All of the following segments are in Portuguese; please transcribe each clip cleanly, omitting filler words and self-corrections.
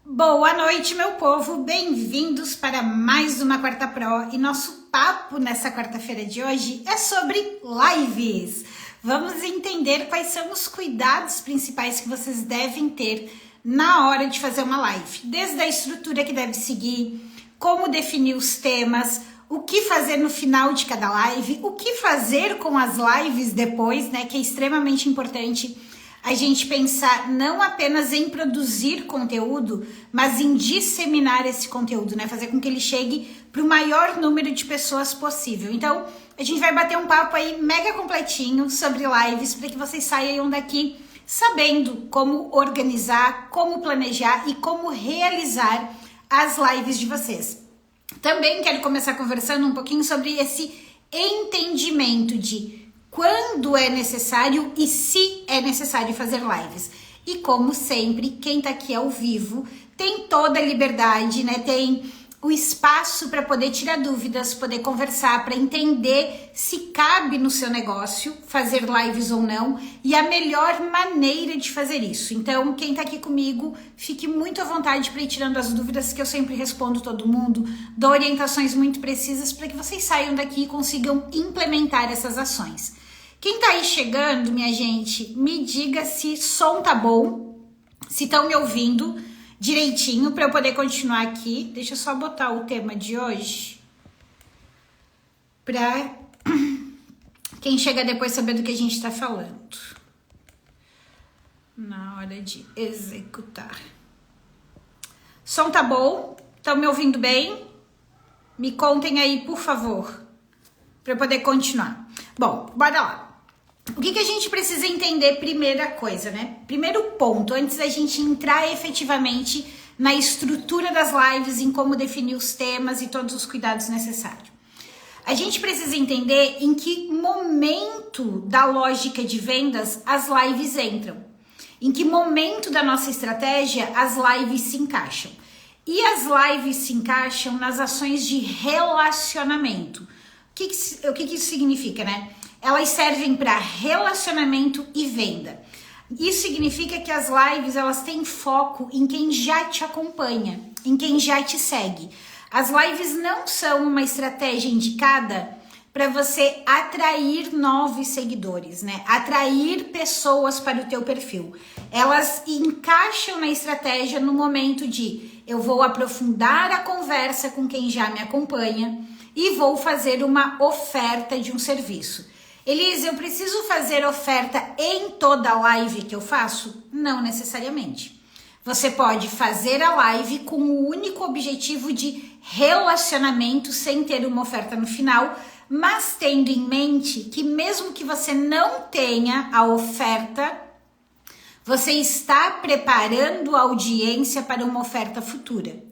Boa noite, meu povo, bem-vindos para mais uma Quarta Pro e nosso papo nessa quarta-feira de hoje é sobre lives. Vamos entender quais são os cuidados principais que vocês devem ter na hora de fazer uma live, desde a estrutura que deve seguir, como definir os temas, o que fazer no final de cada live, o que fazer com as lives depois, né, que é extremamente importante a gente pensar não apenas em produzir conteúdo, mas em disseminar esse conteúdo, né? Fazer com que ele chegue para o maior número de pessoas possível. Então, a gente vai bater um papo aí mega completinho sobre lives para que vocês saiam daqui sabendo como organizar, como planejar e como realizar as lives de vocês. Também quero começar conversando um pouquinho sobre esse entendimento de quando é necessário e se é necessário fazer lives. E como sempre, quem tá aqui ao vivo tem toda a liberdade, né? Tem o espaço para poder tirar dúvidas, poder conversar, para entender se cabe no seu negócio fazer lives ou não e a melhor maneira de fazer isso. Então, quem tá aqui comigo, fique muito à vontade para ir tirando as dúvidas, que eu sempre respondo todo mundo, dou orientações muito precisas para que vocês saiam daqui e consigam implementar essas ações. Quem tá aí chegando, minha gente, me diga se som tá bom, se estão me ouvindo direitinho para eu poder continuar aqui. Deixa eu só botar o tema de hoje para quem chega depois saber do que a gente tá falando. Na hora de executar. Som tá bom? Estão me ouvindo bem? Me contem aí, por favor, para eu poder continuar. Bom, bora lá. O que a gente precisa entender, primeira coisa, né? Primeiro ponto, antes da gente entrar efetivamente na estrutura das lives, em como definir os temas e todos os cuidados necessários. A gente precisa entender em que momento da lógica de vendas as lives entram. Em que momento da nossa estratégia as lives se encaixam. E as lives se encaixam nas ações de relacionamento. O que isso significa, né? Elas servem para relacionamento e venda. Isso significa que as lives elas têm foco em quem já te acompanha, em quem já te segue. As lives não são uma estratégia indicada para você atrair novos seguidores, né? Atrair pessoas para o teu perfil. Elas encaixam na estratégia no momento de eu vou aprofundar a conversa com quem já me acompanha e vou fazer uma oferta de um serviço. Elise, eu preciso fazer oferta em toda a live que eu faço? Não necessariamente. Você pode fazer a live com o único objetivo de relacionamento sem ter uma oferta no final, mas tendo em mente que mesmo que você não tenha a oferta, você está preparando a audiência para uma oferta futura.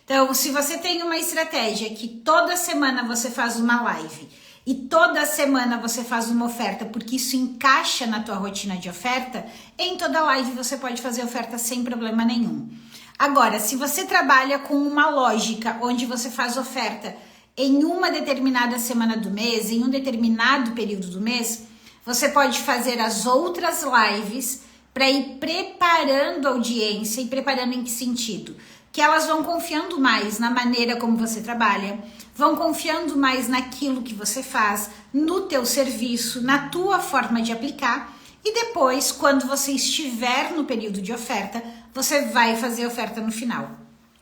Então, se você tem uma estratégia que toda semana você faz uma live e toda semana você faz uma oferta porque isso encaixa na tua rotina de oferta, em toda live você pode fazer oferta sem problema nenhum. Agora, se você trabalha com uma lógica onde você faz oferta em uma determinada semana do mês, em um determinado período do mês, você pode fazer as outras lives para ir preparando a audiência e preparando em que sentido? Que elas vão confiando mais na maneira como você trabalha, vão confiando mais naquilo que você faz, no teu serviço, na tua forma de aplicar e depois, quando você estiver no período de oferta, você vai fazer oferta no final.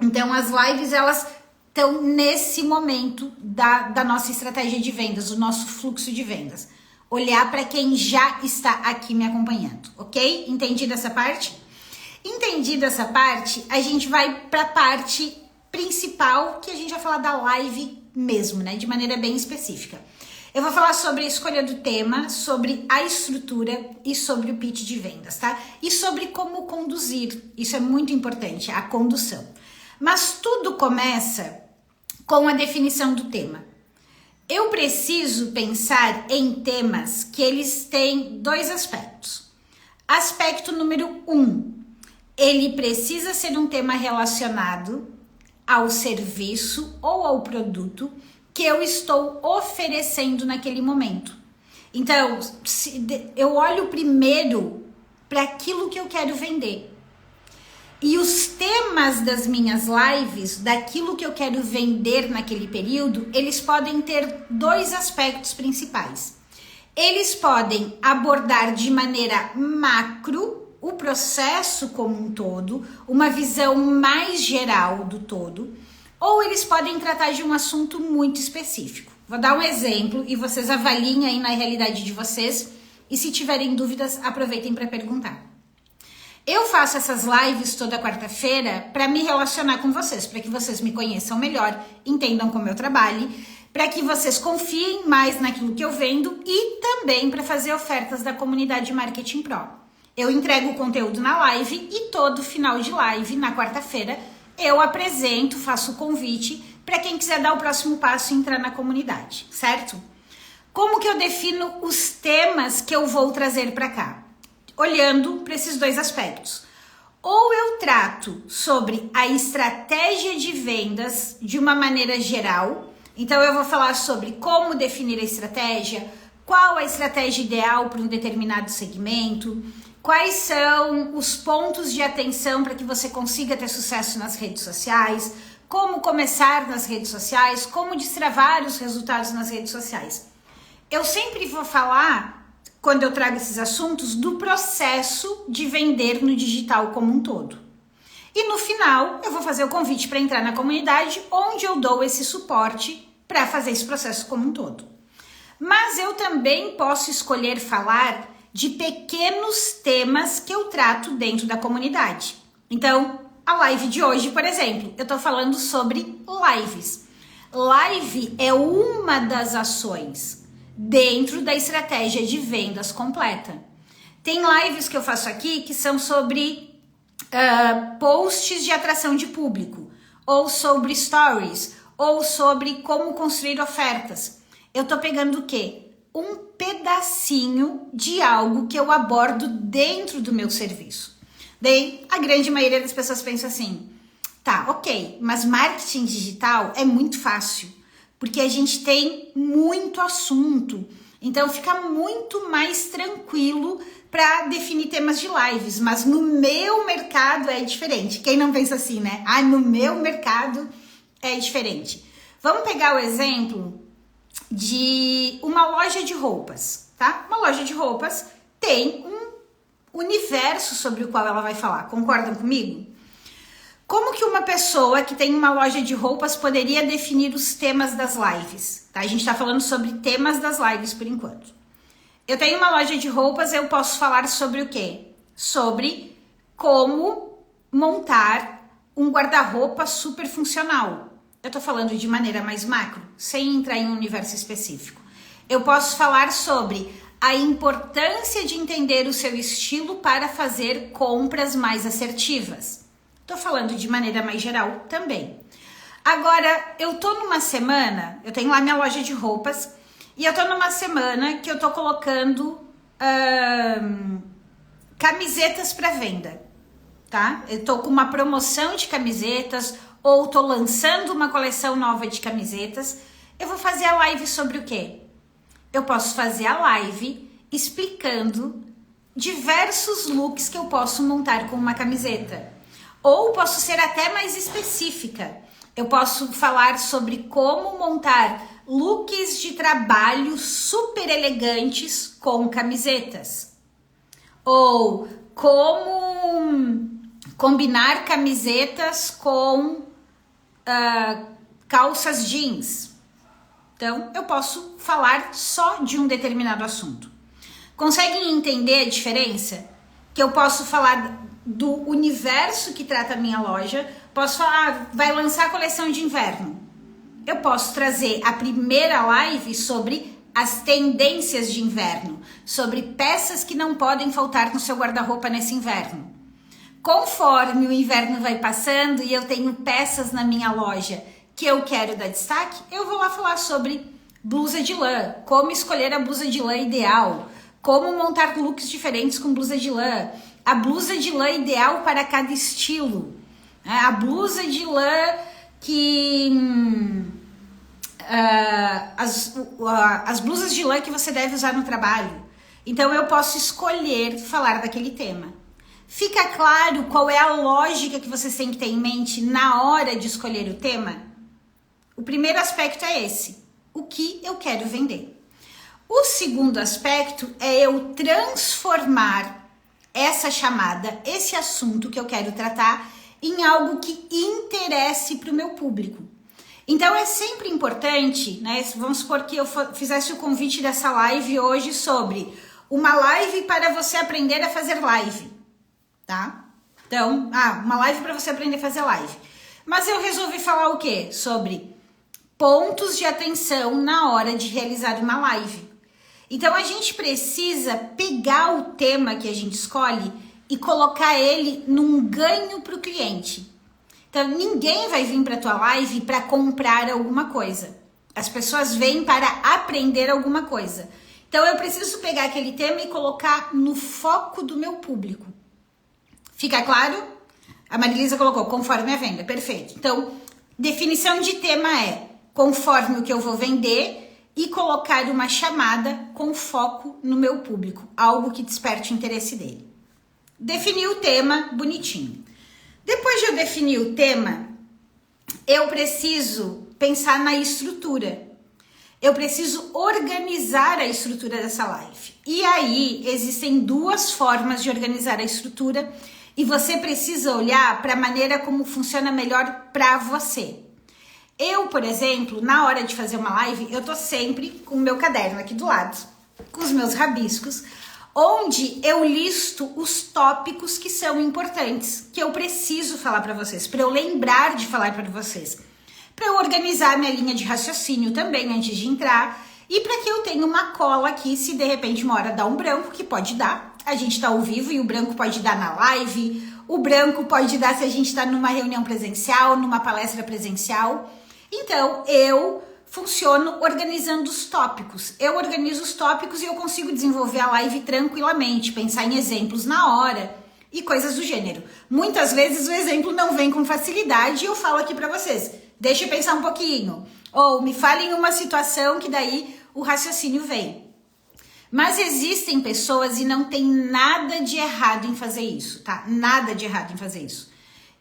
Então, as lives, elas estão nesse momento da nossa estratégia de vendas, do nosso fluxo de vendas. Olhar para quem já está aqui me acompanhando, ok? Entendido essa parte? Entendida essa parte, a gente vai para a parte principal, que a gente vai falar da live mesmo, né? De maneira bem específica. Eu vou falar sobre a escolha do tema, sobre a estrutura e sobre o pitch de vendas, tá? E sobre como conduzir, isso é muito importante, a condução. Mas tudo começa com a definição do tema. Eu preciso pensar em temas que eles têm dois aspectos. Aspecto número 1. Ele precisa ser um tema relacionado ao serviço ou ao produto que eu estou oferecendo naquele momento. Então, eu olho primeiro para aquilo que eu quero vender. E os temas temas das minhas lives, daquilo que eu quero vender naquele período, eles podem ter dois aspectos principais. Eles podem abordar de maneira macro o processo como um todo, uma visão mais geral do todo, ou eles podem tratar de um assunto muito específico. Vou dar um exemplo e vocês avaliem aí na realidade de vocês, e se tiverem dúvidas, aproveitem para perguntar. Eu faço essas lives toda quarta-feira para me relacionar com vocês, para que vocês me conheçam melhor, entendam como eu trabalho, para que vocês confiem mais naquilo que eu vendo e também para fazer ofertas da comunidade Marketing Pro. Eu entrego o conteúdo na live e todo final de live, na quarta-feira, eu apresento, faço o convite para quem quiser dar o próximo passo e entrar na comunidade, certo? Como que eu defino os temas que eu vou trazer para cá? Olhando para esses dois aspectos. Ou eu trato sobre a estratégia de vendas de uma maneira geral, então eu vou falar sobre como definir a estratégia, qual a estratégia ideal para um determinado segmento, quais são os pontos de atenção para que você consiga ter sucesso nas redes sociais, como começar nas redes sociais, como destravar os resultados nas redes sociais. Eu sempre vou falar, quando eu trago esses assuntos, do processo de vender no digital como um todo. E no final, eu vou fazer o convite para entrar na comunidade, onde eu dou esse suporte para fazer esse processo como um todo. Mas eu também posso escolher falar de pequenos temas que eu trato dentro da comunidade. Então, a live de hoje, por exemplo, eu estou falando sobre lives. Live é uma das ações dentro da estratégia de vendas completa. Tem lives que eu faço aqui que são sobre posts de atração de público, ou sobre stories, ou sobre como construir ofertas. Eu tô pegando o quê? Um pedacinho de algo que eu abordo dentro do meu serviço. Daí, a grande maioria das pessoas pensa assim, tá, ok, mas marketing digital é muito fácil, porque a gente tem muito assunto, então fica muito mais tranquilo para definir temas de lives, mas no meu mercado é diferente. Quem não pensa assim, né? Ah, no meu mercado é diferente. Vamos pegar o exemplo de uma loja de roupas, tá? Uma loja de roupas tem um universo sobre o qual ela vai falar, concordam comigo? Como que uma pessoa que tem uma loja de roupas poderia definir os temas das lives? Tá? A gente tá falando sobre temas das lives por enquanto. Eu tenho uma loja de roupas, eu posso falar sobre o quê? Sobre como montar um guarda-roupa super funcional. Eu tô falando de maneira mais macro, sem entrar em um universo específico. Eu posso falar sobre a importância de entender o seu estilo para fazer compras mais assertivas. Tô falando de maneira mais geral também. Agora, eu tô numa semana, eu tenho lá minha loja de roupas, e eu tô numa semana que eu tô colocando camisetas para venda, tá? Eu tô com uma promoção de camisetas, ou tô lançando uma coleção nova de camisetas. Eu vou fazer a live sobre o quê? Eu posso fazer a live explicando diversos looks que eu posso montar com uma camiseta. Ou posso ser até mais específica. Eu posso falar sobre como montar looks de trabalho super elegantes com camisetas. Ou como combinar camisetas com calças jeans. Então, eu posso falar só de um determinado assunto. Conseguem entender a diferença? Que eu posso falar do universo que trata a minha loja, posso falar, vai lançar a coleção de inverno. Eu posso trazer a primeira live sobre as tendências de inverno, sobre peças que não podem faltar no seu guarda-roupa nesse inverno. Conforme o inverno vai passando e eu tenho peças na minha loja que eu quero dar destaque, eu vou lá falar sobre blusa de lã, como escolher a blusa de lã ideal, como montar looks diferentes com blusa de lã, a blusa de lã ideal para cada estilo, a blusa de lã que... as blusas de lã que você deve usar no trabalho. Então eu posso escolher falar daquele tema. Fica claro qual é a lógica que vocês têm que ter em mente na hora de escolher o tema? O primeiro aspecto é esse: o que eu quero vender. O segundo aspecto é eu transformar essa chamada, esse assunto que eu quero tratar, em algo que interesse para o meu público. Então é sempre importante, né? Vamos supor que eu fizesse o convite dessa live hoje sobre uma live para você aprender a fazer live, tá? Então, uma live para você aprender a fazer live. Mas eu resolvi falar o quê? Sobre pontos de atenção na hora de realizar uma live. Então a gente precisa pegar o tema que a gente escolhe e colocar ele num ganho para o cliente. Então ninguém vai vir para a tua live para comprar alguma coisa. As pessoas vêm para aprender alguma coisa. Então eu preciso pegar aquele tema e colocar no foco do meu público. Fica claro? A Marilisa colocou conforme a venda, perfeito. Então, definição de tema é conforme o que eu vou vender e colocar uma chamada com foco no meu público, algo que desperte o interesse dele. Defini o tema, bonitinho. Depois de eu definir o tema, eu preciso pensar na estrutura. Eu preciso organizar a estrutura dessa live. E aí, existem duas formas de organizar a estrutura e você precisa olhar para a maneira como funciona melhor para você. Eu, por exemplo, na hora de fazer uma live, eu tô sempre com o meu caderno aqui do lado, com os meus rabiscos, onde eu listo os tópicos que são importantes, que eu preciso falar para vocês, para eu lembrar de falar para vocês, para eu organizar minha linha de raciocínio também antes de entrar e para que eu tenha uma cola aqui, se de repente uma hora dá um branco, que pode dar, a gente tá ao vivo e o branco pode dar na live, o branco pode dar se a gente tá numa reunião presencial, numa palestra presencial. Então, eu funciono organizando os tópicos. Eu organizo os tópicos e eu consigo desenvolver a live tranquilamente, pensar em exemplos na hora e coisas do gênero. Muitas vezes o exemplo não vem com facilidade e eu falo aqui para vocês, deixa eu pensar um pouquinho. Ou me falem uma situação que daí o raciocínio vem. Mas existem pessoas e não tem nada de errado em fazer isso, tá? Nada de errado em fazer isso.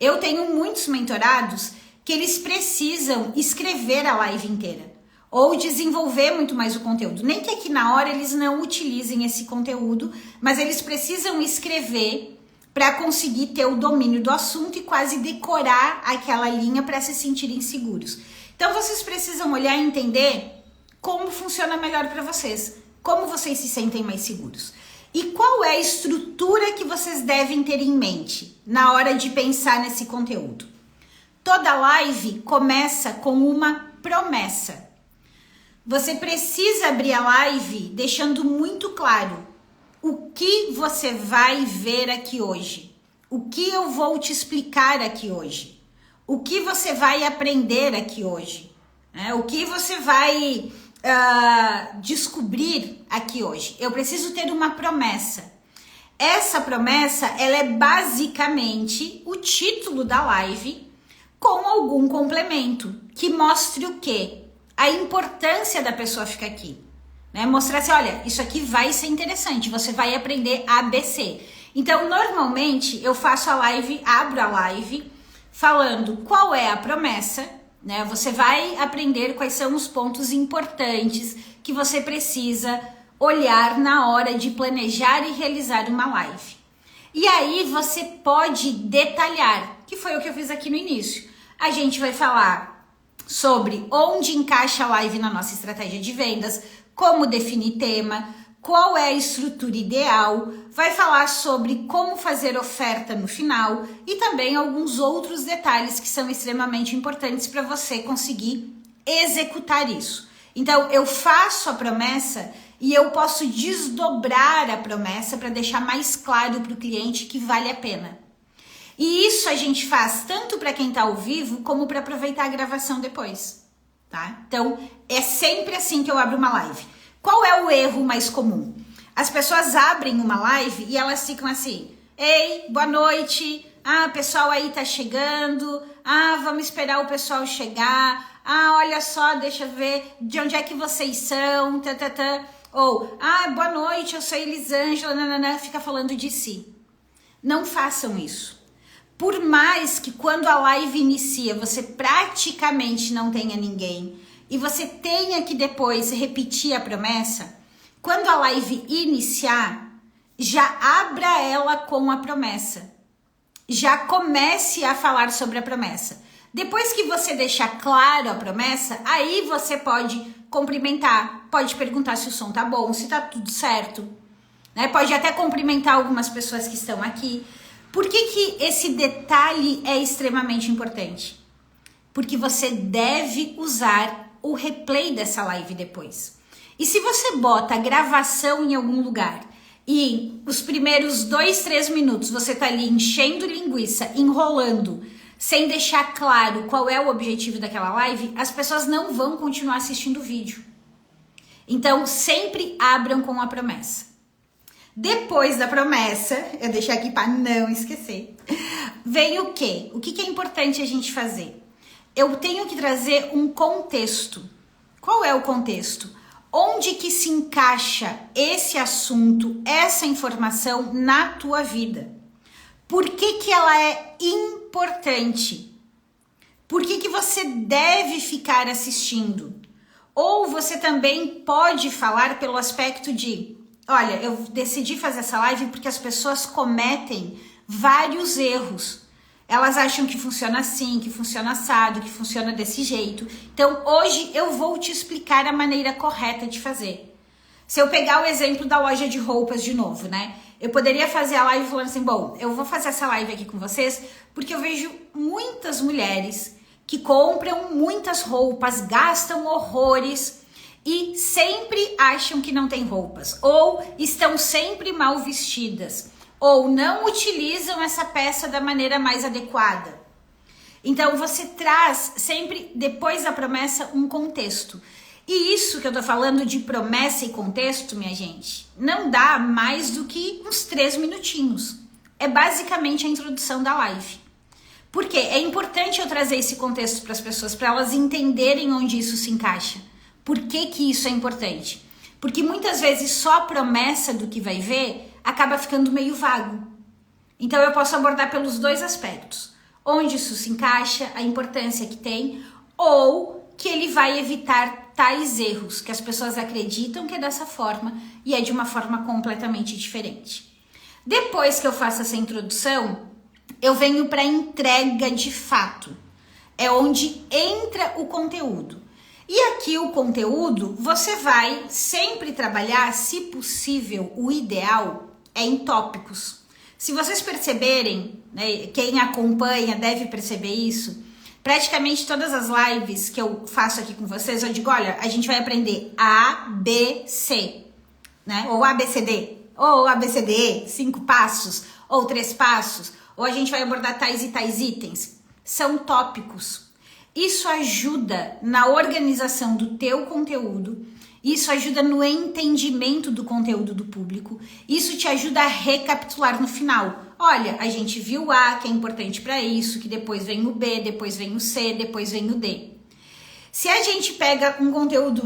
Eu tenho muitos mentorados que eles precisam escrever a live inteira ou desenvolver muito mais o conteúdo. Nem que aqui na hora eles não utilizem esse conteúdo, mas eles precisam escrever para conseguir ter o domínio do assunto e quase decorar aquela linha para se sentirem seguros. Então vocês precisam olhar e entender como funciona melhor para vocês, como vocês se sentem mais seguros. E qual é a estrutura que vocês devem ter em mente na hora de pensar nesse conteúdo? Toda live começa com uma promessa. Você precisa abrir a live deixando muito claro o que você vai ver aqui hoje, o que eu vou te explicar aqui hoje, o que você vai aprender aqui hoje, né? O que você vai descobrir aqui hoje. Eu preciso ter uma promessa. Essa promessa, ela é basicamente o título da live, com algum complemento que mostre o quê? A importância da pessoa ficar aqui, né? Mostrar assim, olha, isso aqui vai ser interessante, você vai aprender ABC. Então, normalmente, eu faço a live, abro a live, falando qual é a promessa, né? Você vai aprender quais são os pontos importantes que você precisa olhar na hora de planejar e realizar uma live. E aí, você pode detalhar, que foi o que eu fiz aqui no início. A gente vai falar sobre onde encaixa a live na nossa estratégia de vendas, como definir tema, qual é a estrutura ideal, vai falar sobre como fazer oferta no final e também alguns outros detalhes que são extremamente importantes para você conseguir executar isso. Então, eu faço a promessa e eu posso desdobrar a promessa para deixar mais claro para o cliente que vale a pena. E isso a gente faz tanto para quem está ao vivo, como para aproveitar a gravação depois, tá? Então, é sempre assim que eu abro uma live. Qual é o erro mais comum? As pessoas abrem uma live e elas ficam assim, ei, boa noite, o pessoal aí tá chegando, vamos esperar o pessoal chegar, olha só, deixa eu ver de onde é que vocês são, ou, boa noite, eu sou Elisângela, fica falando de si. Não façam isso. Por mais que quando a live inicia você praticamente não tenha ninguém e você tenha que depois repetir a promessa, quando a live iniciar, já abra ela com a promessa. Já comece a falar sobre a promessa. Depois que você deixar claro a promessa, aí você pode cumprimentar, pode perguntar se o som tá bom, se tá tudo certo, né? Pode até cumprimentar algumas pessoas que estão aqui. Por que esse detalhe é extremamente importante? Porque você deve usar o replay dessa live depois. E se você bota a gravação em algum lugar e os primeiros 2-3 minutos você tá ali enchendo linguiça, enrolando, sem deixar claro qual é o objetivo daquela live, as pessoas não vão continuar assistindo o vídeo. Então, sempre abram com a promessa. Depois da promessa, eu deixei aqui para não esquecer, vem o quê? O que é importante a gente fazer? Eu tenho que trazer um contexto. Qual é o contexto? Onde que se encaixa esse assunto, essa informação na tua vida? Por que ela é importante? Por que você deve ficar assistindo? Ou você também pode falar pelo aspecto de: olha, eu decidi fazer essa live porque as pessoas cometem vários erros. Elas acham que funciona assim, que funciona assado, que funciona desse jeito. Então, hoje eu vou te explicar a maneira correta de fazer. Se eu pegar o exemplo da loja de roupas de novo, né? Eu poderia fazer a live falando assim: bom, eu vou fazer essa live aqui com vocês porque eu vejo muitas mulheres que compram muitas roupas, gastam horrores e sempre acham que não tem roupas, ou estão sempre mal vestidas, ou não utilizam essa peça da maneira mais adequada. Então você traz sempre, depois da promessa, um contexto. E isso que eu tô falando de promessa e contexto, minha gente, não dá mais do que uns 3 minutinhos. É basicamente a introdução da live. Porque é importante eu trazer esse contexto para as pessoas, para elas entenderem onde isso se encaixa. Por que isso é importante? Porque muitas vezes só a promessa do que vai ver acaba ficando meio vago. Então eu posso abordar pelos dois aspectos. Onde isso se encaixa, a importância que tem, ou que ele vai evitar tais erros, que as pessoas acreditam que é dessa forma e é de uma forma completamente diferente. Depois que eu faço essa introdução, eu venho para a entrega de fato. É onde entra o conteúdo. E aqui o conteúdo, você vai sempre trabalhar, se possível, o ideal é em tópicos. Se vocês perceberem, né, quem acompanha deve perceber isso, praticamente todas as lives que eu faço aqui com vocês, eu digo: olha, a gente vai aprender A, B, C, né? Ou ABCD, ou ABCDE, 5 passos, ou 3 passos, ou a gente vai abordar tais e tais itens. São tópicos. Isso ajuda na organização do teu conteúdo, isso ajuda no entendimento do conteúdo do público, isso te ajuda a recapitular no final. Olha, a gente viu o A, que é importante para isso, que depois vem o B, depois vem o C, depois vem o D. Se a gente pega um conteúdo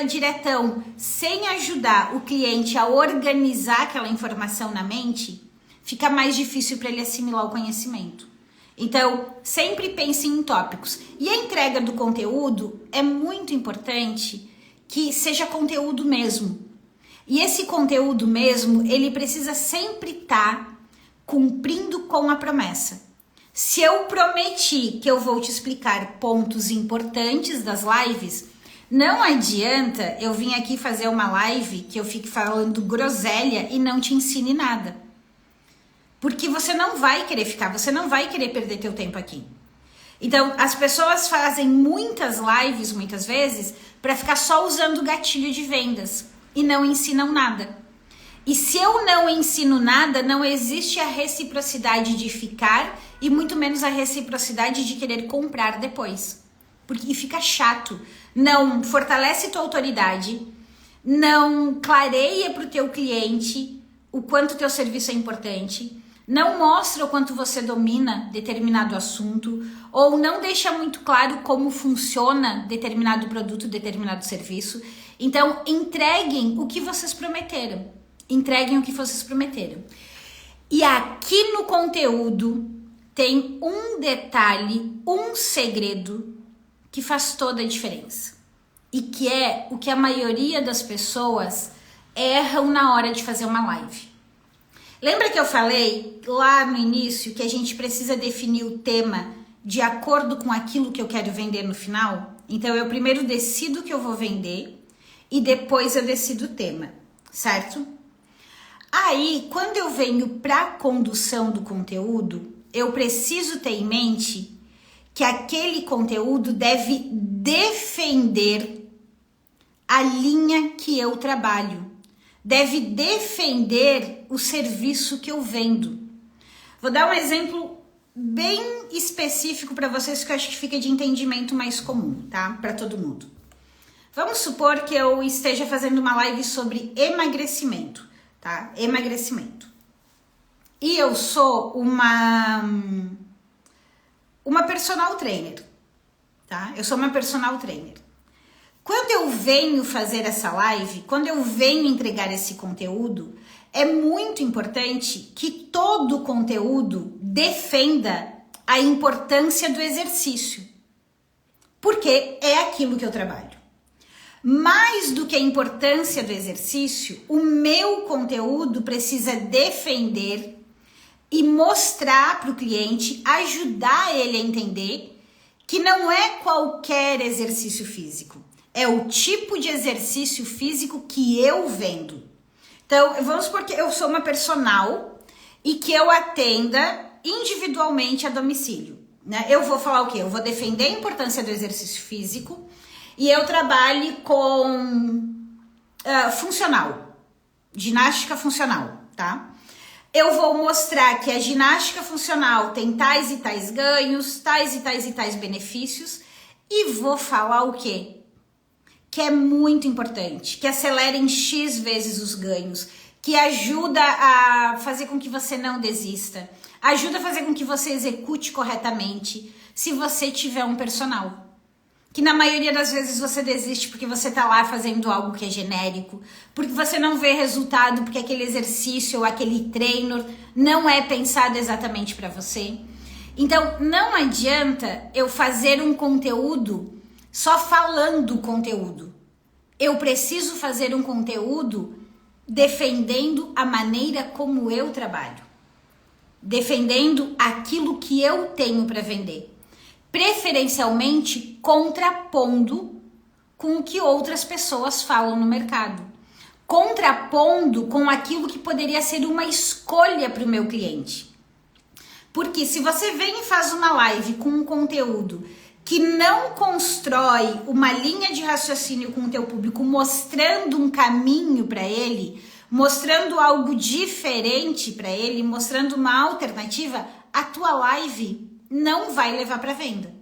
diretão, sem ajudar o cliente a organizar aquela informação na mente, fica mais difícil para ele assimilar o conhecimento. Então, sempre pense em tópicos. E a entrega do conteúdo é muito importante que seja conteúdo mesmo. E esse conteúdo mesmo, ele precisa sempre estar cumprindo com a promessa. Se eu prometi que eu vou te explicar pontos importantes das lives, não adianta eu vir aqui fazer uma live que eu fique falando groselha e não te ensine nada. Porque você não vai querer ficar, você não vai querer perder teu tempo aqui. Então, as pessoas fazem muitas lives, muitas vezes, para ficar só usando gatilho de vendas e não ensinam nada. E se eu não ensino nada, não existe a reciprocidade de ficar e muito menos a reciprocidade de querer comprar depois. Porque fica chato, não fortalece tua autoridade, não clareia para o teu cliente o quanto teu serviço é importante, não mostra o quanto você domina determinado assunto, ou não deixa muito claro como funciona determinado produto, determinado serviço. Então, entreguem o que vocês prometeram. Entreguem o que vocês prometeram. E aqui no conteúdo tem um detalhe, um segredo que faz toda a diferença. E que é o que a maioria das pessoas erram na hora de fazer uma live. Lembra que eu falei lá no início que a gente precisa definir o tema de acordo com aquilo que eu quero vender no final? Então eu primeiro decido o que eu vou vender e depois eu decido o tema, certo? Aí, quando eu venho para a condução do conteúdo, eu preciso ter em mente que aquele conteúdo deve defender a linha que eu trabalho, deve defender o serviço que eu vendo. Vou dar um exemplo bem específico para vocês que eu acho que fica de entendimento mais comum, tá? Para todo mundo. Vamos supor que eu esteja fazendo uma live sobre emagrecimento, tá? Emagrecimento. E eu sou uma personal trainer, tá? Eu sou uma personal trainer. Quando eu venho fazer essa live, quando eu venho entregar esse conteúdo, é muito importante que todo o conteúdo defenda a importância do exercício, porque é aquilo que eu trabalho. Mais do que a importância do exercício, o meu conteúdo precisa defender e mostrar para o cliente, ajudar ele a entender que não é qualquer exercício físico, é o tipo de exercício físico que eu vendo. Então, vamos supor que eu sou uma personal e que eu atenda individualmente a domicílio, né? Eu vou falar o quê? Eu vou defender a importância do exercício físico e eu trabalho com funcional, ginástica funcional, tá? Eu vou mostrar que a ginástica funcional tem tais e tais ganhos, tais e tais e tais benefícios e vou falar o quê? Que é muito importante, que acelera em X vezes os ganhos, que ajuda a fazer com que você não desista, ajuda a fazer com que você execute corretamente se você tiver um personal. Que na maioria das vezes você desiste porque você tá lá fazendo algo que é genérico, porque você não vê resultado, porque aquele exercício ou aquele treino não é pensado exatamente para você. Então não adianta eu fazer um conteúdo só falando o conteúdo. Eu preciso fazer um conteúdo defendendo a maneira como eu trabalho, defendendo aquilo que eu tenho para vender, preferencialmente contrapondo com o que outras pessoas falam no mercado, contrapondo com aquilo que poderia ser uma escolha para o meu cliente. Porque se você vem e faz uma live com um conteúdo que não constrói uma linha de raciocínio com o teu público, mostrando um caminho para ele, mostrando algo diferente para ele, mostrando uma alternativa, a tua live não vai levar para venda.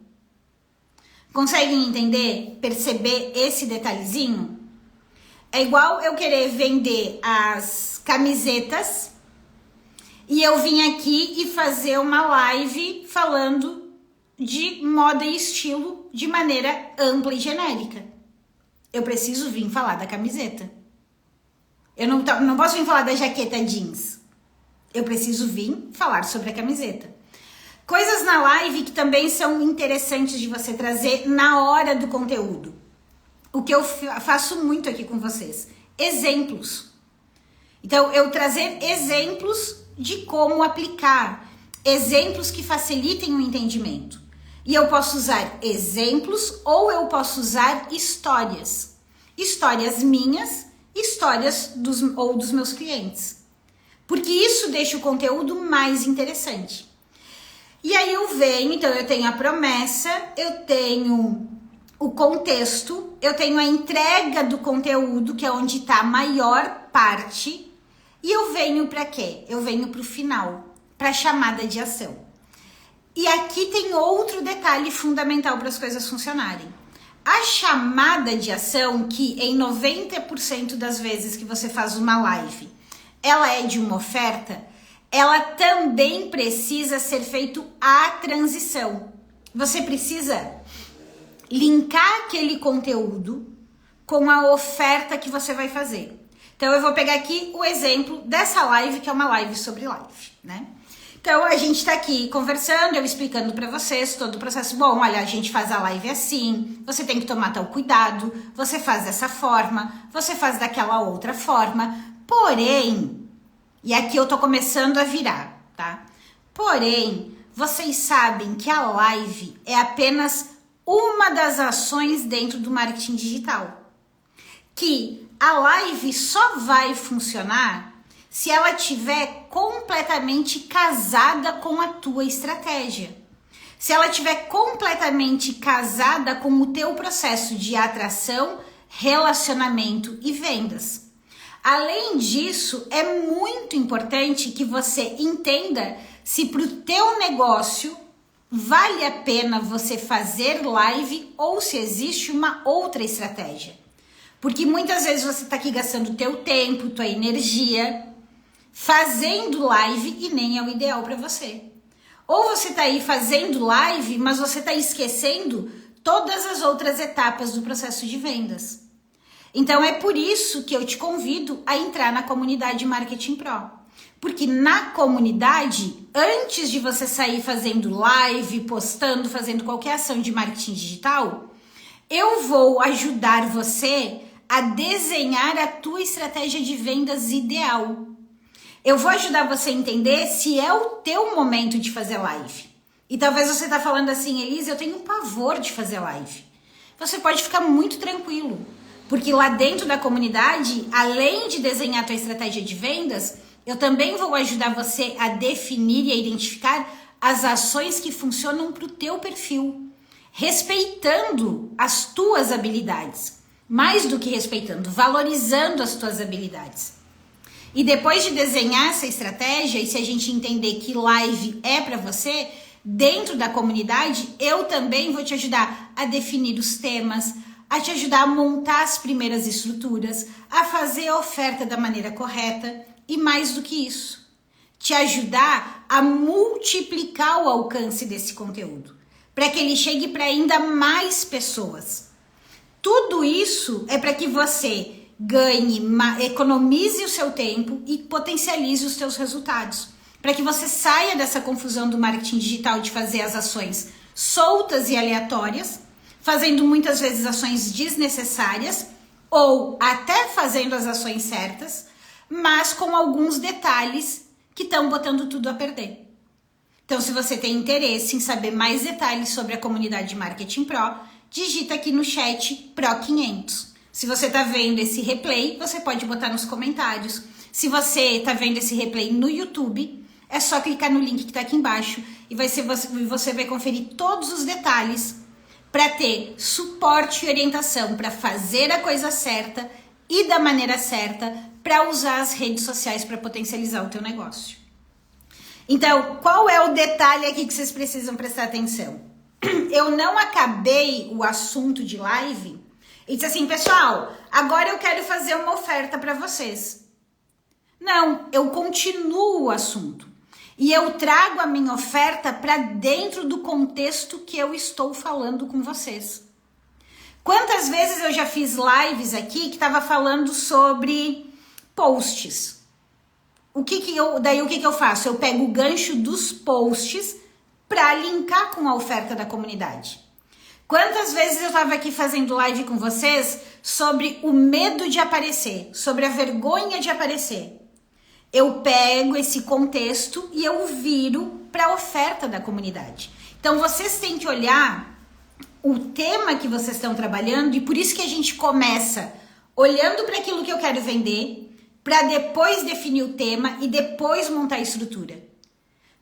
Conseguem entender? Perceber esse detalhezinho? É igual eu querer vender as camisetas e eu vim aqui e fazer uma live falando de moda e estilo de maneira ampla e genérica. Eu preciso vir falar da camiseta. Eu não posso vir falar da jaqueta jeans. Eu preciso vir falar sobre a camiseta. Coisas na live que também são interessantes de você trazer na hora do conteúdo. O que eu faço muito aqui com vocês. Exemplos. Então, eu trazer exemplos de como aplicar. Exemplos que facilitem o entendimento. E eu posso usar exemplos ou eu posso usar histórias. Histórias minhas, histórias dos meus clientes. Porque isso deixa o conteúdo mais interessante. E aí eu venho, então eu tenho a promessa, eu tenho o contexto, eu tenho a entrega do conteúdo, que é onde está a maior parte, e eu venho para quê? Eu venho para o final, para a chamada de ação. E aqui tem outro detalhe fundamental para as coisas funcionarem. A chamada de ação, que em 90% das vezes que você faz uma live, ela é de uma oferta, ela também precisa ser feito a transição. Você precisa linkar aquele conteúdo com a oferta que você vai fazer. Então eu vou pegar aqui o exemplo dessa live, que é uma live sobre live, né? Então a gente tá aqui conversando, eu explicando para vocês todo o processo. Bom, olha, a gente faz a live assim, você tem que tomar tal cuidado, você faz dessa forma, você faz daquela outra forma. Porém, e aqui eu tô começando a virar, tá? Porém, vocês sabem que a live é apenas uma das ações dentro do marketing digital. Que a live só vai funcionar se ela estiver completamente casada com a tua estratégia. Se ela estiver completamente casada com o teu processo de atração, relacionamento e vendas. Além disso, é muito importante que você entenda se para o teu negócio vale a pena você fazer live ou se existe uma outra estratégia. Porque muitas vezes você está aqui gastando teu tempo, tua energia, fazendo live e nem é o ideal para você. Ou você está aí fazendo live, mas você está esquecendo todas as outras etapas do processo de vendas. Então é por isso que eu te convido a entrar na comunidade Marketing Pro. Porque na comunidade, antes de você sair fazendo live, postando, fazendo qualquer ação de marketing digital, eu vou ajudar você a desenhar a tua estratégia de vendas ideal. Eu vou ajudar você a entender se é o teu momento de fazer live. E talvez você tá falando assim, Elisa, eu tenho um pavor de fazer live. Você pode ficar muito tranquilo, porque lá dentro da comunidade, além de desenhar a tua estratégia de vendas, eu também vou ajudar você a definir e a identificar as ações que funcionam para o teu perfil, respeitando as tuas habilidades. Mais do que respeitando, valorizando as tuas habilidades. E depois de desenhar essa estratégia, e se a gente entender que live é para você, dentro da comunidade, eu também vou te ajudar a definir os temas, a te ajudar a montar as primeiras estruturas, a fazer a oferta da maneira correta e mais do que isso, te ajudar a multiplicar o alcance desse conteúdo, para que ele chegue para ainda mais pessoas. Tudo isso é para que você ganhe, economize o seu tempo e potencialize os teus resultados. Para que você saia dessa confusão do marketing digital de fazer as ações soltas e aleatórias, fazendo muitas vezes ações desnecessárias ou até fazendo as ações certas, mas com alguns detalhes que estão botando tudo a perder. Então, se você tem interesse em saber mais detalhes sobre a comunidade Marketing Pro, digita aqui no chat Pro500. Se você está vendo esse replay, você pode botar nos comentários. Se você está vendo esse replay no YouTube, é só clicar no link que está aqui embaixo e você vai conferir todos os detalhes para ter suporte e orientação para fazer a coisa certa e da maneira certa para usar as redes sociais para potencializar o teu negócio. Então, qual é o detalhe aqui que vocês precisam prestar atenção? Eu não acabei o assunto de live e disse assim, pessoal, agora eu quero fazer uma oferta para vocês. Não, eu continuo o assunto e eu trago a minha oferta para dentro do contexto que eu estou falando com vocês. Quantas vezes eu já fiz lives aqui que estava falando sobre posts? O que que eu faço? Eu pego o gancho dos posts para linkar com a oferta da comunidade. Quantas vezes eu estava aqui fazendo live com vocês sobre o medo de aparecer, sobre a vergonha de aparecer. Eu pego esse contexto e eu viro para a oferta da comunidade. Então vocês têm que olhar o tema que vocês estão trabalhando e por isso que a gente começa olhando para aquilo que eu quero vender, para depois definir o tema e depois montar a estrutura.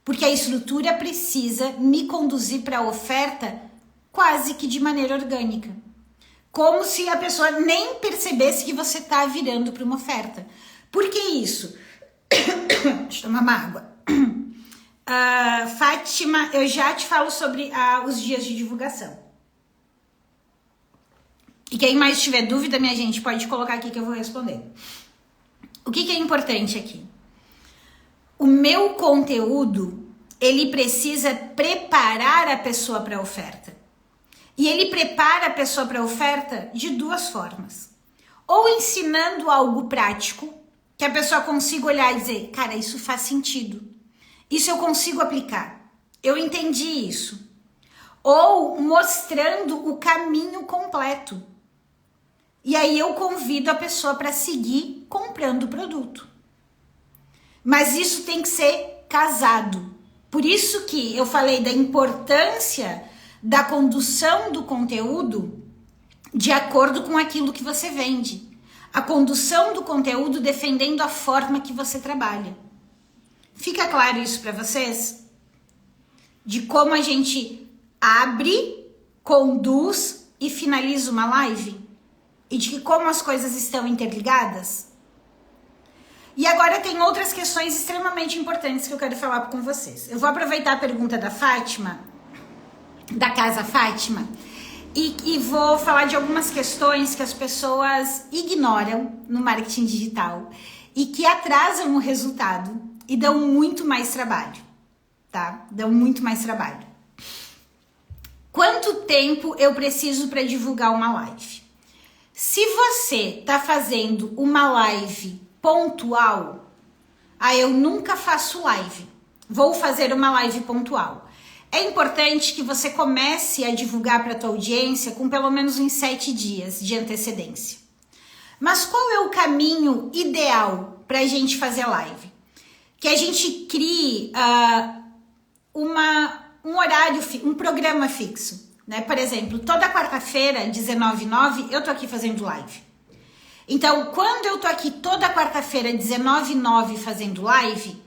Porque a estrutura precisa me conduzir para a oferta quase que de maneira orgânica. Como se a pessoa nem percebesse que você está virando para uma oferta. Por que isso? Deixa eu tomar uma água. Fátima, eu já te falo sobre os dias de divulgação. E quem mais tiver dúvida, minha gente, pode colocar aqui que eu vou responder. O que é importante aqui? O meu conteúdo, ele precisa preparar a pessoa para a oferta. E ele prepara a pessoa para a oferta de duas formas. ou ensinando algo prático, que a pessoa consiga olhar e dizer, cara, isso faz sentido, isso eu consigo aplicar, eu entendi isso. Ou mostrando o caminho completo. E aí eu convido a pessoa para seguir comprando o produto. Mas isso tem que ser casado. Por isso que eu falei da importância da condução do conteúdo de acordo com aquilo que você vende. A condução do conteúdo defendendo a forma que você trabalha. Fica claro isso para vocês? De como a gente abre, conduz e finaliza uma live? E de que como as coisas estão interligadas? E agora tem outras questões extremamente importantes que eu quero falar com vocês. Eu vou aproveitar a pergunta da Fátima, da Casa Fátima, e vou falar de algumas questões que as pessoas ignoram no marketing digital e que atrasam o resultado e dão muito mais trabalho, tá? Dão muito mais trabalho. Quanto tempo eu preciso para divulgar uma live? Se você está fazendo uma live pontual, eu nunca faço live, vou fazer uma live pontual. É importante que você comece a divulgar para a tua audiência com pelo menos uns 7 dias de antecedência. Mas qual é o caminho ideal para a gente fazer live? Que a gente crie um horário, um programa fixo, né? Por exemplo, toda quarta-feira, 19h09, eu tô aqui fazendo live. Então, quando eu tô aqui toda quarta-feira, 19h09, fazendo live,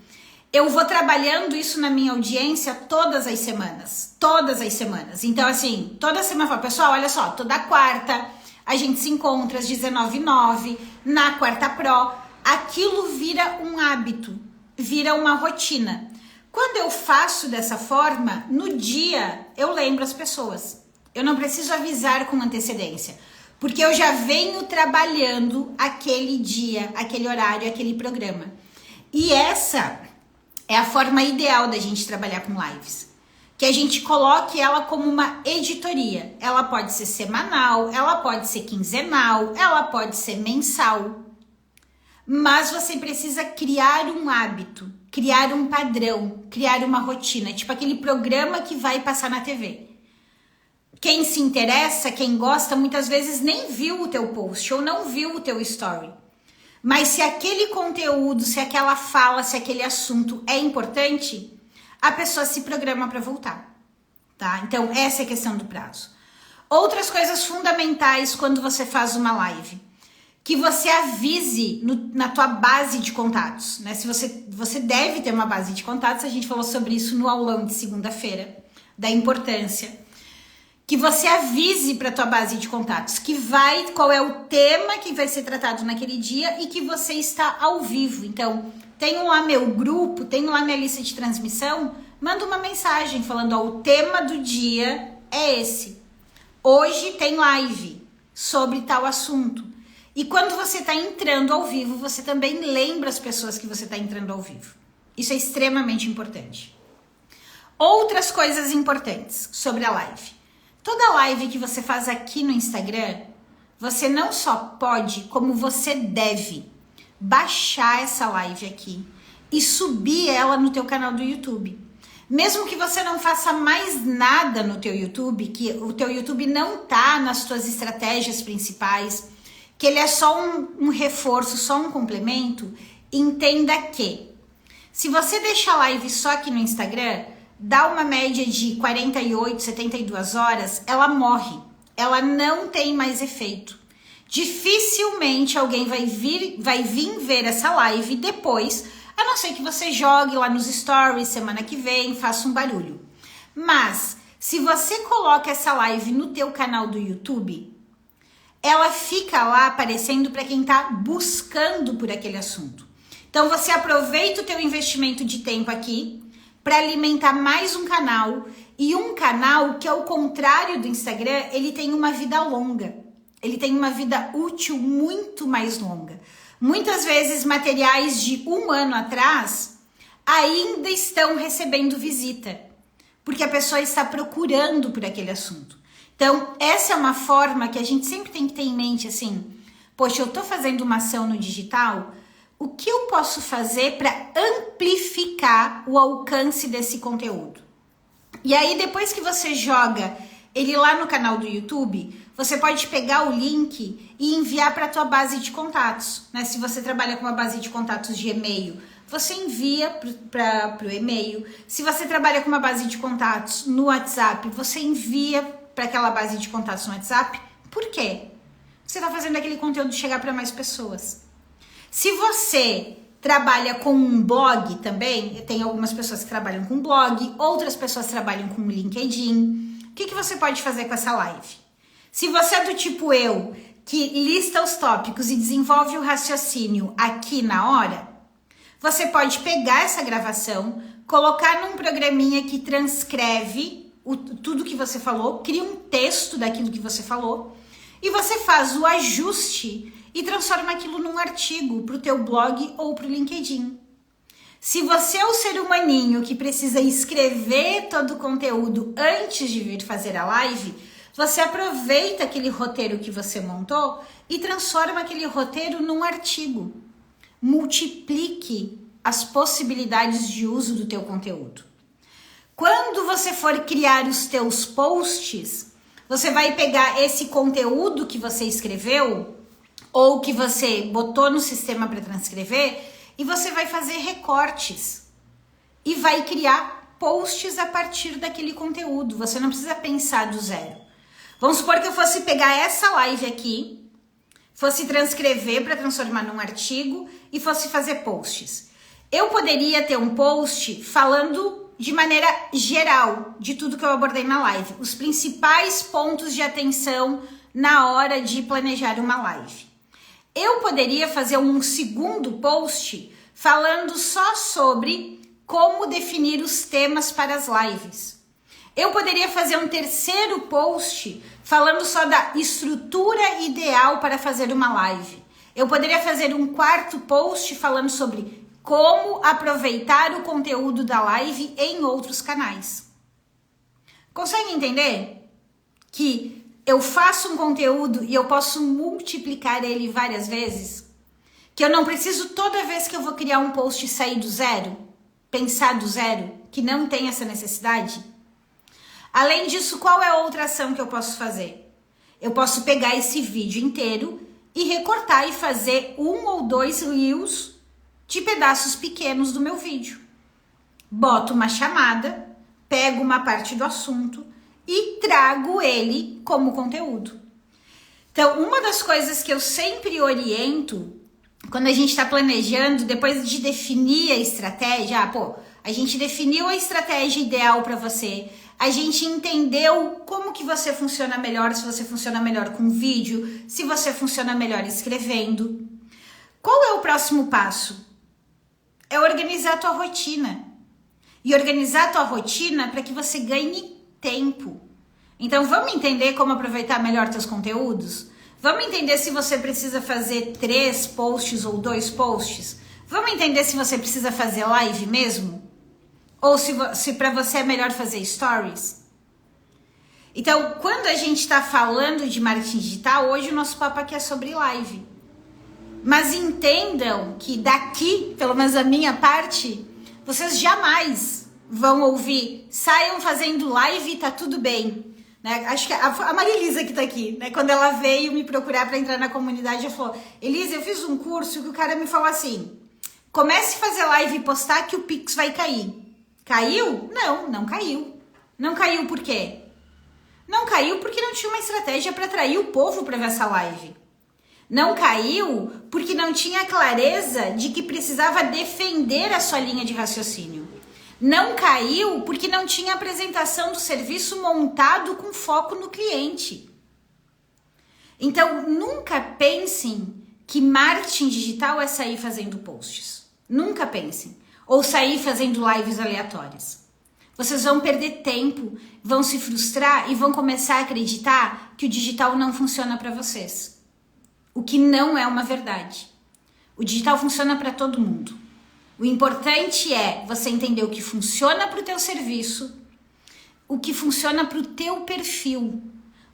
eu vou trabalhando isso na minha audiência todas as semanas. Todas as semanas. Então, assim, toda semana eu falo, pessoal, olha só, toda quarta a gente se encontra às 19h09, na Quarta Pro. Aquilo vira um hábito, vira uma rotina. Quando eu faço dessa forma, no dia eu lembro as pessoas. Eu não preciso avisar com antecedência, porque eu já venho trabalhando aquele dia, aquele horário, aquele programa. E essa é a forma ideal da gente trabalhar com lives. Que a gente coloque ela como uma editoria. Ela pode ser semanal, ela pode ser quinzenal, ela pode ser mensal. Mas você precisa criar um hábito, criar um padrão, criar uma rotina, tipo aquele programa que vai passar na TV. Quem se interessa, quem gosta, muitas vezes nem viu o teu post ou não viu o teu story. Mas se aquele conteúdo, se aquela fala, se aquele assunto é importante, a pessoa se programa para voltar, tá? Então, essa é a questão do prazo. Outras coisas fundamentais quando você faz uma live. Que você avise na tua base de contatos, né? Se você deve ter uma base de contatos, a gente falou sobre isso no aulão de segunda-feira, da importância. Que você avise para tua base de contatos qual é o tema que vai ser tratado naquele dia e que você está ao vivo. Então, tenho lá meu grupo, tenho lá minha lista de transmissão, manda uma mensagem falando, ó, o tema do dia é esse. Hoje tem live sobre tal assunto. E quando você está entrando ao vivo, você também lembra as pessoas que você está entrando ao vivo. Isso é extremamente importante. Outras coisas importantes sobre a live. Toda live que você faz aqui no Instagram, você não só pode, como você deve baixar essa live aqui e subir ela no teu canal do YouTube. Mesmo que você não faça mais nada no teu YouTube, que o teu YouTube não tá nas tuas estratégias principais, que ele é só um reforço, só um complemento, entenda que se você deixa a live só aqui no Instagram, dá uma média de 48, 72 horas, ela morre. Ela não tem mais efeito. Dificilmente alguém vai vir ver essa live depois, a não ser que você jogue lá nos stories semana que vem, faça um barulho. Mas, se você coloca essa live no teu canal do YouTube, ela fica lá aparecendo para quem está buscando por aquele assunto. Então, você aproveita o teu investimento de tempo aqui para alimentar mais um canal, e um canal que, ao contrário do Instagram, ele tem uma vida longa, ele tem uma vida útil muito mais longa. Muitas vezes materiais de 1 ano atrás ainda estão recebendo visita, porque a pessoa está procurando por aquele assunto. Então, essa é uma forma que a gente sempre tem que ter em mente, assim, poxa, eu tô fazendo uma ação no digital, o que eu posso fazer para amplificar o alcance desse conteúdo? E aí, depois que você joga ele lá no canal do YouTube, você pode pegar o link e enviar para a tua base de contatos, né? Se você trabalha com uma base de contatos de e-mail, você envia para o e-mail. Se você trabalha com uma base de contatos no WhatsApp, você envia para aquela base de contatos no WhatsApp. Por quê? Você está fazendo aquele conteúdo chegar para mais pessoas. Se você trabalha com um blog também, tem algumas pessoas que trabalham com blog, outras pessoas trabalham com LinkedIn. O que você pode fazer com essa live? Se você é do tipo eu, que lista os tópicos e desenvolve o raciocínio aqui na hora, você pode pegar essa gravação, colocar num programinha que transcreve tudo que você falou, cria um texto daquilo que você falou, e você faz o ajuste e transforma aquilo num artigo para o teu blog ou para o LinkedIn. Se você é o ser humaninho que precisa escrever todo o conteúdo antes de vir fazer a live, você aproveita aquele roteiro que você montou e transforma aquele roteiro num artigo. Multiplique as possibilidades de uso do teu conteúdo. Quando você for criar os teus posts, você vai pegar esse conteúdo que você escreveu ou que você botou no sistema para transcrever e você vai fazer recortes e vai criar posts a partir daquele conteúdo. Você não precisa pensar do zero. Vamos supor que eu fosse pegar essa live aqui, fosse transcrever para transformar num artigo e fosse fazer posts. Eu poderia ter um post falando de maneira geral de tudo que eu abordei na live, os principais pontos de atenção na hora de planejar uma live. Eu poderia fazer um segundo post falando só sobre como definir os temas para as lives. Eu poderia fazer um terceiro post falando só da estrutura ideal para fazer uma live. Eu poderia fazer um quarto post falando sobre como aproveitar o conteúdo da live em outros canais. Consegue entender que eu faço um conteúdo e eu posso multiplicar ele várias vezes? Que eu não preciso toda vez que eu vou criar um post sair do zero, pensar do zero, que não tem essa necessidade? Além disso, qual é a outra ação que eu posso fazer? Eu posso pegar esse vídeo inteiro e recortar e fazer 1 ou 2 reels de pedaços pequenos do meu vídeo. Boto uma chamada, pego uma parte do assunto e trago ele como conteúdo. Então, uma das coisas que eu sempre oriento quando a gente está planejando, depois de definir a estratégia, a gente definiu a estratégia ideal para você, a gente entendeu como que você funciona melhor, se você funciona melhor com vídeo, se você funciona melhor escrevendo. Qual é o próximo passo? É organizar a tua rotina. E organizar a tua rotina para que você ganhe tempo. Então, vamos entender como aproveitar melhor teus conteúdos? Vamos entender se você precisa fazer 3 posts ou 2 posts? Vamos entender se você precisa fazer live mesmo? Ou se para você é melhor fazer stories? Então, quando a gente está falando de marketing digital, hoje o nosso papo aqui é sobre live. Mas entendam que daqui, pelo menos a minha parte, vocês jamais vão ouvir, saiam fazendo live e tá tudo bem. Né? Acho que a Marilisa que tá aqui, né? Quando ela veio me procurar para entrar na comunidade, ela falou: Elisa, eu fiz um curso que o cara me falou assim: comece a fazer live e postar que o Pix vai cair. Caiu? Não, não caiu. Não caiu por quê? Não caiu porque não tinha uma estratégia para atrair o povo para ver essa live. Não caiu porque não tinha clareza de que precisava defender a sua linha de raciocínio. Não caiu porque não tinha apresentação do serviço montado com foco no cliente. Então, nunca pensem que marketing digital é sair fazendo posts. Nunca pensem. Ou sair fazendo lives aleatórias. Vocês vão perder tempo, vão se frustrar e vão começar a acreditar que o digital não funciona para vocês. O que não é uma verdade. O digital funciona para todo mundo. O importante é você entender o que funciona para o teu serviço, o que funciona para o teu perfil,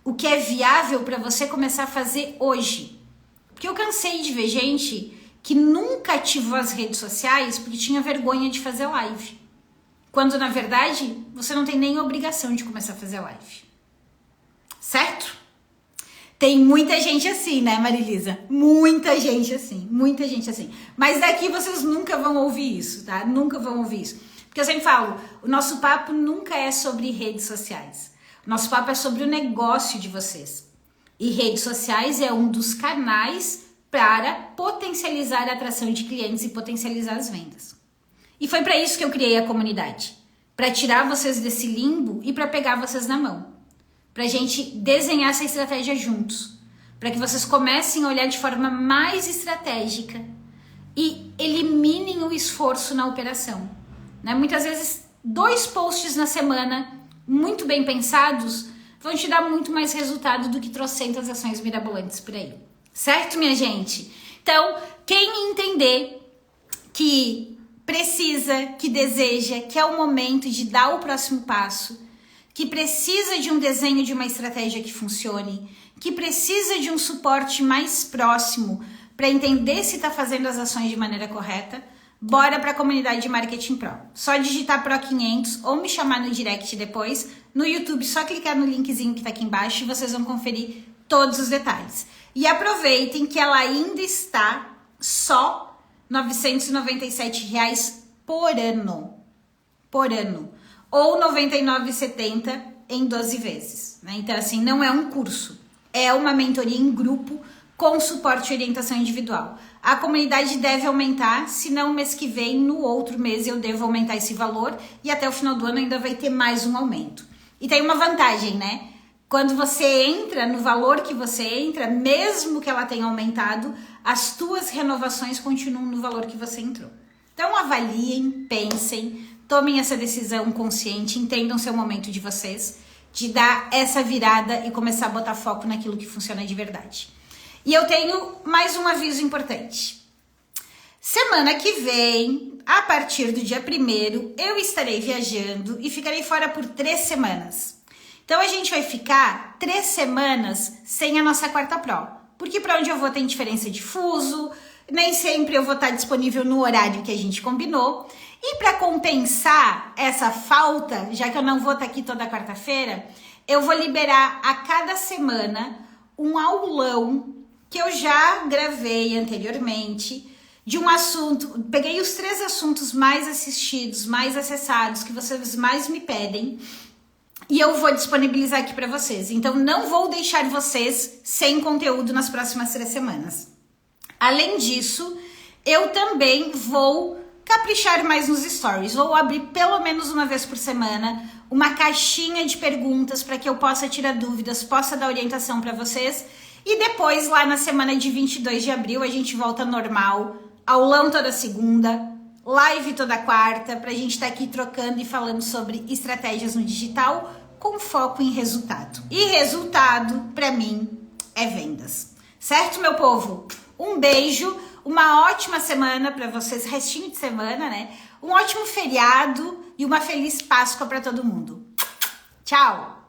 o que é viável para você começar a fazer hoje. Porque eu cansei de ver gente que nunca ativou as redes sociais porque tinha vergonha de fazer live. Quando, na verdade, você não tem nem obrigação de começar a fazer live. Certo? Tem muita gente assim, né, Marilisa? Muita gente assim, muita gente assim. Mas daqui vocês nunca vão ouvir isso, tá? Nunca vão ouvir isso. Porque eu sempre falo, o nosso papo nunca é sobre redes sociais. O nosso papo é sobre o negócio de vocês. E redes sociais é um dos canais para potencializar a atração de clientes e potencializar as vendas. E foi para isso que eu criei a comunidade. Para tirar vocês desse limbo e para pegar vocês na mão. Para a gente desenhar essa estratégia juntos. Para que vocês comecem a olhar de forma mais estratégica e eliminem o esforço na operação. Né? Muitas vezes, 2 posts na semana, muito bem pensados, vão te dar muito mais resultado do que trocentas ações mirabolantes por aí. Certo, minha gente? Então, quem entender que precisa, que deseja, que é o momento de dar o próximo passo, que precisa de um desenho de uma estratégia que funcione, que precisa de um suporte mais próximo para entender se está fazendo as ações de maneira correta, bora para a comunidade de Marketing Pro. Só digitar Pro 500 ou me chamar no direct depois. No YouTube, só clicar no linkzinho que está aqui embaixo e vocês vão conferir todos os detalhes. E aproveitem que ela ainda está só R$ 997 por ano. Por ano. Ou R$ 99,70 em 12 vezes. Né? Então, assim, não é um curso. É uma mentoria em grupo com suporte e orientação individual. A comunidade deve aumentar, se não mês que vem, no outro mês eu devo aumentar esse valor e até o final do ano ainda vai ter mais um aumento. E tem uma vantagem, né? Quando você entra no valor que você entra, mesmo que ela tenha aumentado, as tuas renovações continuam no valor que você entrou. Então avaliem, pensem, tomem essa decisão consciente, entendam seu momento de vocês, de dar essa virada e começar a botar foco naquilo que funciona de verdade. E eu tenho mais um aviso importante. Semana que vem, a partir do dia 1º, eu estarei viajando e ficarei fora por 3 semanas. Então a gente vai ficar 3 semanas sem a nossa quarta Pro. Porque para onde eu vou tem diferença de fuso, nem sempre eu vou estar disponível no horário que a gente combinou. E para compensar essa falta, já que eu não vou estar aqui toda quarta-feira, eu vou liberar a cada semana um aulão que eu já gravei anteriormente, de um assunto, peguei os 3 assuntos mais assistidos, mais acessados, que vocês mais me pedem, e eu vou disponibilizar aqui para vocês. Então, não vou deixar vocês sem conteúdo nas próximas 3 semanas. Além disso, eu também vou caprichar mais nos stories. Vou abrir pelo menos uma vez por semana uma caixinha de perguntas para que eu possa tirar dúvidas, possa dar orientação para vocês. E depois, lá na semana de 22 de abril, a gente volta normal, aulão toda segunda, live toda quarta, pra gente estar aqui trocando e falando sobre estratégias no digital com foco em resultado. E resultado, pra mim, é vendas. Certo, meu povo? Um beijo, uma ótima semana pra vocês, restinho de semana, né? Um ótimo feriado e uma feliz Páscoa pra todo mundo. Tchau!